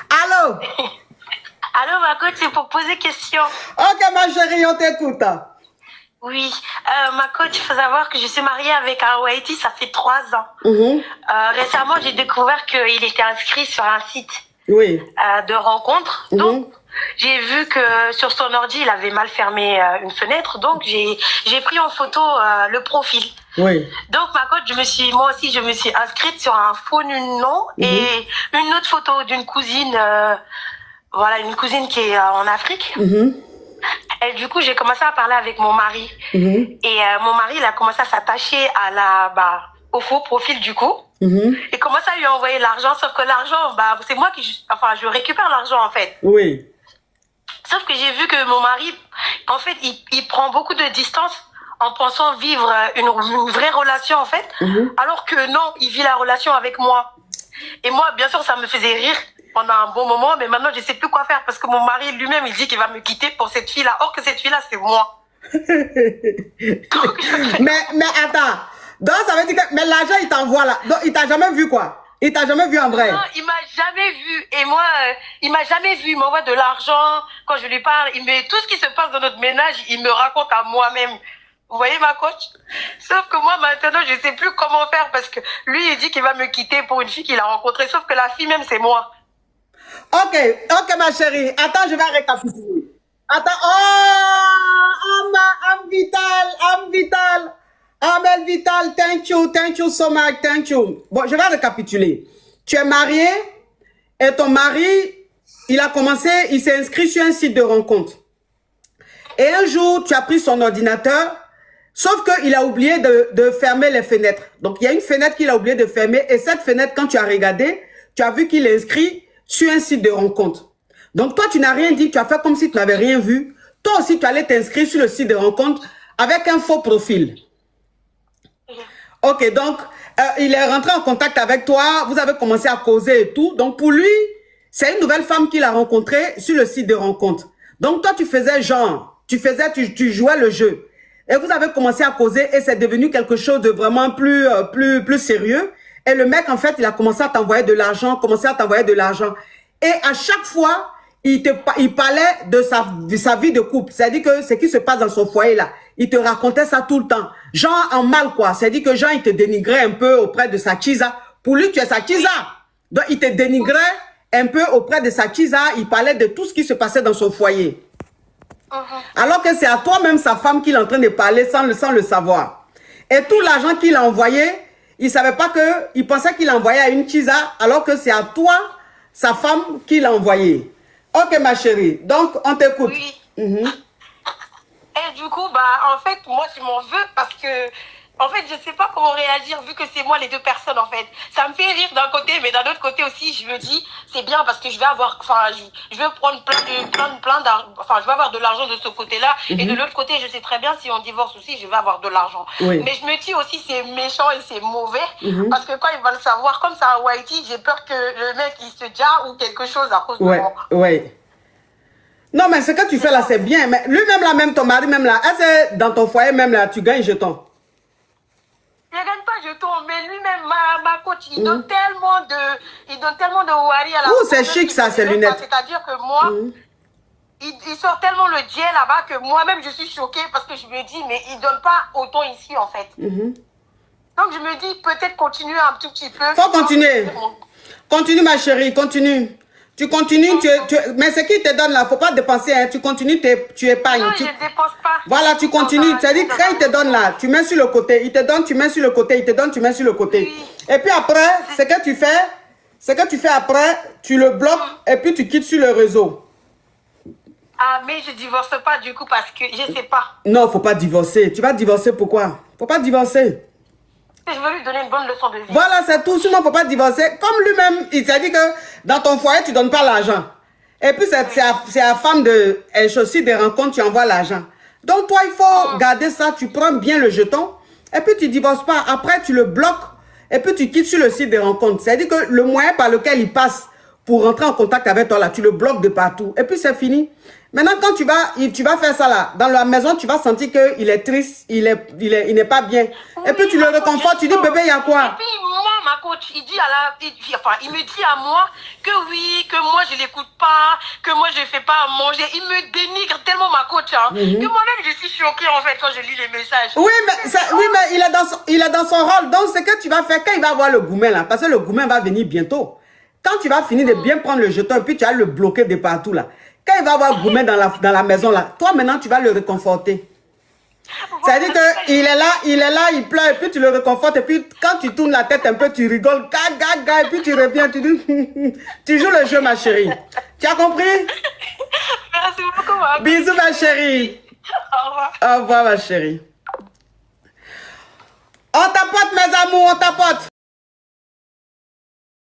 Allô? Allô, ma coach, c'est pour poser question. Ok, ma chérie, on t'écoute. Oui, ma coach, il faut savoir que je suis mariée avec un Haïti, ça fait 3 ans. Récemment, j'ai découvert qu'il était inscrit sur un site Oui. de rencontre. Donc, j'ai vu que sur son ordi, il avait mal fermé une fenêtre. Donc, j'ai pris en photo le profil. Oui. Donc, ma coach, moi aussi, je me suis inscrite sur un faux nom et une autre photo d'une cousine, voilà, une cousine qui est en Afrique. Et du coup, j'ai commencé à parler avec mon mari. Et mon mari, il a commencé à s'attacher à au faux profil du coup. Et commence à lui envoyer l'argent, sauf que l'argent, c'est moi je récupère l'argent en fait. Oui. Sauf que j'ai vu que mon mari, en fait, il prend beaucoup de distance en pensant vivre une vraie relation en fait. Alors que non, il vit la relation avec moi. Et moi, bien sûr, ça me faisait rire pendant un bon moment, mais maintenant, je sais plus quoi faire parce que mon mari lui-même, il dit qu'il va me quitter pour cette fille-là. Or que cette fille-là, c'est moi. mais attends. Donc, ça veut dire que mais l'argent, il t'envoie là. Donc, il t'a jamais vu quoi? Il t'a jamais vu en vrai? Non, il m'a jamais vu. Et moi, il m'a jamais vu. Il m'envoie de l'argent. Quand je lui parle, tout ce qui se passe dans notre ménage, il me raconte à moi-même. Vous voyez ma coach? Sauf que moi, maintenant, je sais plus comment faire parce que lui, il dit qu'il va me quitter pour une fille qu'il a rencontrée. Sauf que la fille même, c'est moi. Ok, ma chérie. Attends, je vais récapituler. Attends. Oh, I'm Vital. Amel Vital, thank you so much, thank you. Bon, je vais récapituler. Tu es marié et ton mari, il s'est inscrit sur un site de rencontre. Et un jour, tu as pris son ordinateur, sauf qu'il a oublié de fermer les fenêtres. Donc, il y a une fenêtre qu'il a oublié de fermer et cette fenêtre, quand tu as regardé, tu as vu qu'il est inscrit sur un site de rencontre. Donc, toi, tu n'as rien dit, tu as fait comme si tu n'avais rien vu. Toi aussi, tu allais t'inscrire sur le site de rencontre avec un faux profil. Ok, donc, il est rentré en contact avec toi, vous avez commencé à causer et tout. Donc, pour lui, c'est une nouvelle femme qu'il a rencontrée sur le site de rencontre. Donc, toi, tu faisais genre, tu jouais le jeu. Et vous avez commencé à causer et c'est devenu quelque chose de vraiment plus sérieux. Et le mec, en fait, il a commencé à t'envoyer de l'argent, Et à chaque fois, il parlait de sa vie de couple. C'est-à-dire que ce qui se passe dans son foyer là, il te racontait ça tout le temps. Genre en mal quoi. C'est-à-dire que genre il te dénigrait un peu auprès de sa chisa. Pour lui, tu es sa chisa. Donc il te dénigrait un peu auprès de sa chisa. Il parlait de tout ce qui se passait dans son foyer. Alors que c'est à toi-même sa femme qu'il est en train de parler sans le savoir. Et tout l'argent qu'il a envoyé, il savait pas que, il pensait qu'il envoyait à une chisa alors que c'est à toi, sa femme, qu'il a envoyé. Ok, ma chérie. Donc, on t'écoute. Oui. Et du coup, en fait, moi, je m'en veux parce que, en fait, je sais pas comment réagir vu que c'est moi les deux personnes, en fait. Ça me fait rire d'un côté, mais d'un autre côté aussi, je me dis, c'est bien parce que je vais avoir, je vais prendre plein d'argent, je vais avoir de l'argent de ce côté-là. Et de l'autre côté, je sais très bien, si on divorce aussi, je vais avoir de l'argent. Oui. Mais je me dis aussi, c'est méchant et c'est mauvais parce que quand il va le savoir, comme ça à Haïti, j'ai peur que le mec, il se dise ou quelque chose à cause de moi. Ouais. Non, mais ce que tu fais là, c'est bien. Mais lui-même là, même ton mari, même là, est-ce que dans ton foyer, même là, tu gagnes jetons? Je ne gagne pas jetons, mais lui-même, ma coach, il donne tellement de wari à la c'est chic ça, ces lunettes. C'est-à-dire que moi, il sort tellement le jet là-bas que moi-même, je suis choquée parce que je me dis, mais il ne donne pas autant ici, en fait. Donc, je me dis, peut-être continuer un tout petit peu. Faut continuer. Continue, ma chérie, continue. Tu continues, mais ce qu'il te donne là, faut pas dépenser, hein. Tu continues, tu épargnes. Non, je ne dépense pas. Voilà, tu continues. C'est-à-dire quand il te donne là, tu mets sur le côté. Il te donne, tu mets sur le côté. Il te donne, tu mets sur le côté. Oui. Et puis après, ce que tu fais après, tu le bloques et puis tu quittes sur le réseau. Ah, mais je divorce pas du coup parce que je sais pas. Non, faut pas divorcer. Tu vas divorcer pourquoi? Faut pas divorcer. Je veux lui donner une bonne leçon de vie. Voilà, c'est tout. Sinon, faut pas divorcer. Comme lui-même, il s'est dit que dans ton foyer, tu donnes pas l'argent. Et puis, c'est à femme de aussi des rencontres, tu envoies l'argent. Donc, toi, il faut garder ça. Tu prends bien le jeton. Et puis, tu divorces pas. Après, tu le bloques. Et puis, tu quittes sur le site des rencontres. C'est-à-dire que le moyen par lequel il passe pour rentrer en contact avec toi, là, tu le bloques de partout. Et puis, c'est fini. Maintenant, quand tu vas faire ça là, dans la maison, tu vas sentir qu'il est triste, il n'est pas bien. Et puis tu le réconfortes, tu dis bébé, il y a quoi? Et puis moi, ma coach. Il dit il me dit à moi que oui, que moi je l'écoute pas, que moi je fais pas à manger. Il me dénigre tellement ma coach, hein, que moi-même je suis choquée en fait quand je lis les messages. Oui, mais il est dans son rôle. Donc, ce que tu vas faire quand il va voir le gourmet là, parce que le gourmet va venir bientôt. Quand tu vas finir de bien prendre le jeton et puis tu vas le bloquer de partout là. Quand il va voir gourmet dans la maison là, toi maintenant tu vas le réconforter. C'est-à-dire qu'il est là, il pleure, et puis tu le réconfortes, et puis quand tu tournes la tête un peu, tu rigoles, gaga, et puis tu reviens, tu dis, tu joues le jeu, ma chérie. Tu as compris? Merci beaucoup, ma Bisous, ma chérie. Au revoir. Au revoir, ma chérie. On tapote, mes amours, on tapote.